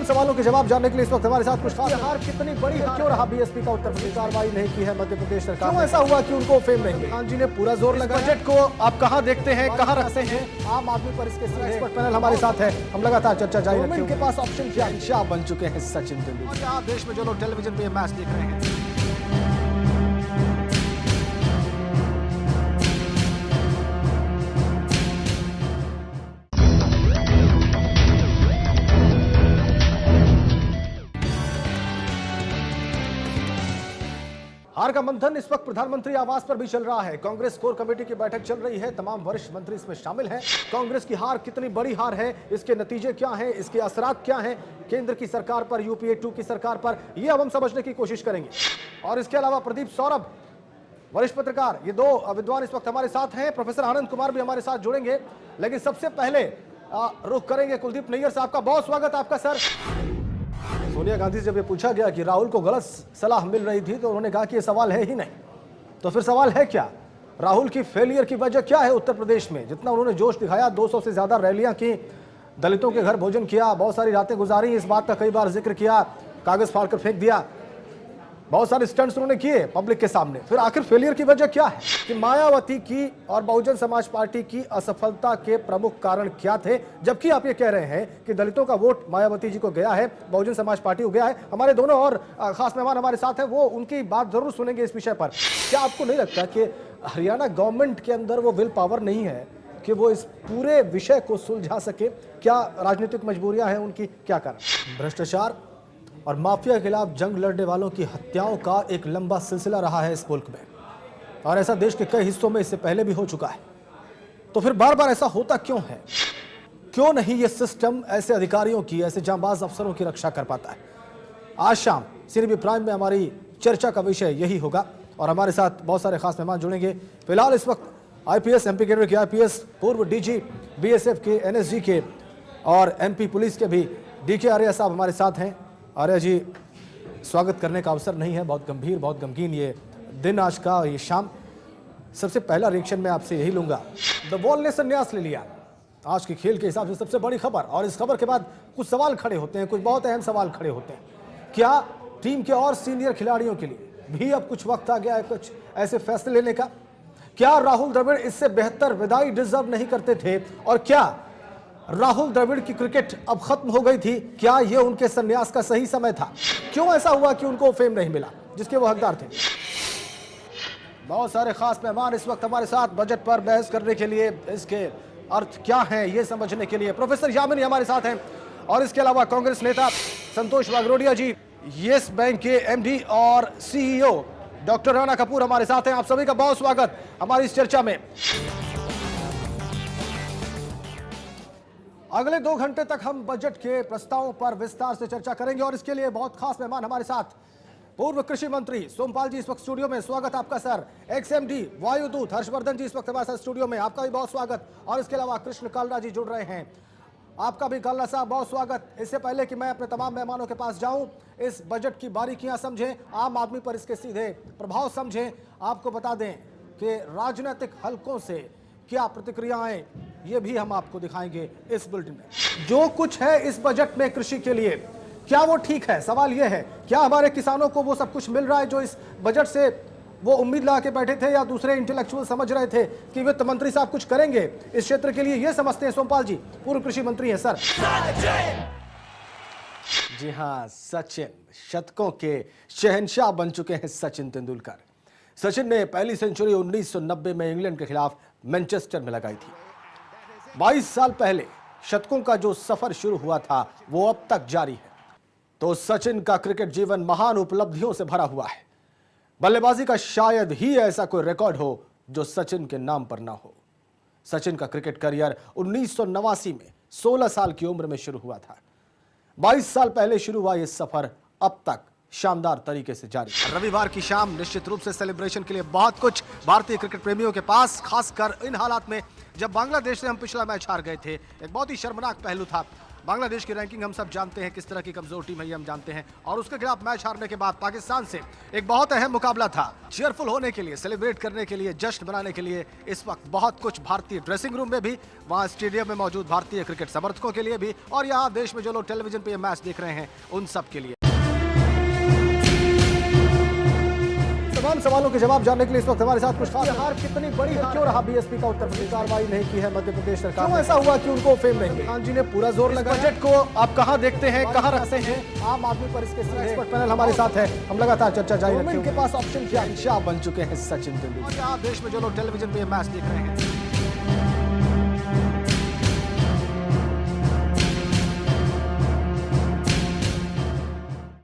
सवालों के जवाब जानने के लिए इस वक्त हमारे साथ कुछ खास हार कितनी बड़ी है, क्यों रहा बीएसपी का उत्तर प्रदेश कार्रवाई नहीं की है मध्य प्रदेश सरकार, क्यों ऐसा हुआ कि उनको फेम नहीं मिली? खान जी ने पूरा जोर लगाया। बजट को आप कहां देखते हैं, कहां रखते हैं आम आदमी पर? इसके एक्सपर्ट पैनल हमारे साथ है, हम लगातार चर्चा जारी रखेंगे। उनके पास ऑप्शन क्या? शाह बन चुके हैं सचिन तेंदुलकर। आप देश में जो लोग टेलीविजन पे मैच देख रहे हैं, हार का मंथन इस वक्त प्रधानमंत्री आवास पर भी चल रहा है। कांग्रेस कोर कमेटी की बैठक चल रही है, तमाम वरिष्ठ मंत्री इसमें शामिल हैं। कांग्रेस की हार कितनी बड़ी हार है, इसके नतीजे क्या हैं, इसके असरात क्या हैं केंद्र की सरकार पर, यूपीए 2 की सरकार पर, यह अब हम समझने की कोशिश करेंगे। और इसके अलावा प्रदीप सौरभ वरिष्ठ पत्रकार, ये दो विद्वान इस वक्त हमारे साथ हैं। प्रोफेसर आनंद कुमार भी हमारे साथ जुड़ेंगे, लेकिन सबसे पहले रुख करेंगे कुलदीप नैयर साहब का। बहुत स्वागत आपका सर। सोनिया गांधी से जब ये पूछा गया कि राहुल को गलत सलाह मिल रही थी, तो उन्होंने कहा कि ये सवाल है ही नहीं। तो फिर सवाल है क्या? राहुल की फेलियर की वजह क्या है उत्तर प्रदेश में? जितना उन्होंने जोश दिखाया, 200 से ज्यादा रैलियां की, दलितों के घर भोजन किया, बहुत सारी रातें गुजारी, इस बात का कई बार जिक्र किया, कागज फाड़कर फेंक दिया, बहुत सारे स्टंट्स उन्होंने किए पब्लिक के सामने। फिर आखिर फेलियर की वजह क्या है? कि मायावती की और बहुजन समाज पार्टी की असफलता के प्रमुख कारण क्या थे? जबकि आप ये कह रहे हैं कि दलितों का वोट मायावती जी को गया है, बहुजन समाज पार्टी को गया है। हमारे दोनों और खास मेहमान हमारे साथ हैं, वो उनकी बात जरूर सुनेंगे इस विषय पर। क्या आपको नहीं लगता कि हरियाणा गवर्नमेंट के अंदर वो विल पावर नहीं है कि वो इस पूरे विषय को सुलझा सके? क्या राजनीतिक मजबूरियां हैं उनकी? क्या कारण? भ्रष्टाचार और माफिया के खिलाफ जंग लड़ने वालों की हत्याओं का एक लंबा सिलसिला रहा है इस मुल्क में, और ऐसा देश के कई हिस्सों में इससे पहले भी हो चुका है। तो फिर बार बार ऐसा होता क्यों है? क्यों नहीं ये सिस्टम ऐसे अधिकारियों की, ऐसे जांबाज अफसरों की रक्षा कर पाता है? आज शाम सीबी प्राइम में हमारी चर्चा का विषय यही होगा, और हमारे साथ बहुत सारे खास मेहमान जुड़ेंगे। फिलहाल इस वक्त आईपीएस, एमपी कैडर के आईपीएस, पूर्व डीजी बीएसएफ के, एनएसजी के और एमपी पुलिस के भी डीके आर्या साहब हमारे साथ हैं। आर्या जी, स्वागत करने का अवसर नहीं है, बहुत गंभीर, बहुत गमगीन ये दिन आज का, ये शाम। सबसे पहला रिएक्शन मैं आपसे यही लूंगा, द वॉल ने संन्यास ले लिया आज के खेल के हिसाब से सबसे बड़ी खबर, और इस खबर के बाद कुछ सवाल खड़े होते हैं, कुछ बहुत अहम सवाल खड़े होते हैं। क्या टीम के और सीनियर खिलाड़ियों के लिए भी अब कुछ वक्त आ गया है कुछ ऐसे फैसले लेने का? क्या राहुल द्रविड़ इससे बेहतर विदाई डिजर्व नहीं करते थे? और क्या राहुल द्रविड़ की क्रिकेट अब खत्म हो गई थी? क्या यह उनके संन्यास का सही समय था? क्यों ऐसा हुआ कि उनको फेम नहीं मिला जिसके वो हकदार थे? बहुत सारे खास मेहमान इस वक्त हमारे साथ बजट पर बहस करने के लिए, इसके अर्थ क्या है ये समझने के लिए। प्रोफेसर यामिनी हमारे साथ हैं, और इसके अलावा कांग्रेस नेता संतोष वागरोडिया जी, येस बैंक के एमडी और सीईओ डॉक्टर राणा कपूर हमारे साथ हैं। आप सभी का बहुत स्वागत हमारी इस चर्चा में। अगले 2 घंटे तक हम बजट के प्रस्तावों पर विस्तार से चर्चा करेंगे, और इसके लिए बहुत खास मेहमान हमारे साथ। पूर्व कृषि मंत्री सोमपाल जी इस वक्त स्टूडियो में, स्वागत आपका सर। एक्सएमडी वायुदूत हर्षवर्धन जी इस वक्त हमारे साथ स्टूडियो में, आपका भी बहुत स्वागत। और इसके अलावा कृष्ण कालरा जी जुड़ रहे हैं, आपका भी कालरा साहब बहुत स्वागत। इससे पहले कि मैं अपने तमाम मेहमानों के पास जाऊं, इस बजट की बारीकियां समझें, आम आदमी पर इसके सीधे प्रभाव समझें, आपको बता दें कि राजनीतिक हलकों से क्या प्रतिक्रियाएं, ये भी हम आपको दिखाएंगे इस बुलेटिन में। जो कुछ है इस बजट में कृषि के लिए, क्या वो ठीक है? सवाल ये है, क्या हमारे किसानों को वो सब कुछ मिल रहा है जो इस बजट से वो उम्मीद लगा के बैठे थे, या दूसरे इंटेलेक्चुअल समझ रहे थे कि वित्त मंत्री साहब कुछ करेंगे इस क्षेत्र के लिए? ये समझते हैं सोमपाल जी, पूर्व कृषि मंत्री हैं सर। जी हाँ, सचिन, शतकों के शहंशाह बन चुके हैं सचिन तेंदुलकर। सचिन ने पहली सेंचुरी 1990 में इंग्लैंड के खिलाफ मैनचेस्टर में लगाई थी। 22 साल पहले शतकों का जो सफर शुरू हुआ था वो अब तक जारी है। तो सचिन का क्रिकेट जीवन महान उपलब्धियों से भरा हुआ है। बल्लेबाजी का शायद ही ऐसा कोई रिकॉर्ड हो जो सचिन के नाम पर ना हो। सचिन का क्रिकेट करियर 1989 में 16 साल की उम्र में शुरू हुआ था। 22 साल पहले शुरू हुआ यह सफर अब तक शानदार तरीके से जारी। रविवार की शाम निश्चित रूप से सेलिब्रेशन के लिए बहुत कुछ भारतीय क्रिकेट प्रेमियों के पास, खासकर इन हालात में जब बांग्लादेश से हम पिछला मैच हार गए थे। एक बहुत ही शर्मनाक पहलू था। बांग्लादेश की रैंकिंग हम सब जानते हैं, किस तरह की कमजोर टीम है ये हम जानते हैं, और उसके खिलाफ मैच हारने के बाद पाकिस्तान से एक बहुत अहम मुकाबला था। चीयरफुल होने के लिए, सेलिब्रेट करने के लिए, जश्न मनाने के लिए इस वक्त बहुत कुछ भारतीय ड्रेसिंग रूम में भी, वहां स्टेडियम में मौजूद भारतीय क्रिकेट समर्थकों के लिए भी, और यहाँ देश में जो लोग टेलीविजन पे ये मैच देख रहे हैं उन सब के लिए। तमाम सवालों के जवाब जानने के लिए इस वक्त हमारे साथ कुछ खास। हार कितनी बड़ी है, क्यों रहा बीएसपी का उत्तर प्रदेश कार्रवाई नहीं की है मध्य प्रदेश सरकार, क्यों ऐसा हुआ कि उनको फेम नहीं मिली? खान जी ने पूरा जोर लगाया। बजट को आप कहां देखते हैं, कहां रखते हैं आम आदमी पर? इसके एक्सपर्ट पैनल हमारे साथ है, हम लगातार चर्चा जारी रखेंगे। इनके पास ऑप्शन क्या? शाह बन चुके हैं सचिन तेंदुलकर। और यहाँ देश में जो लोग टेलीविजन पे मैच देख रहे हैं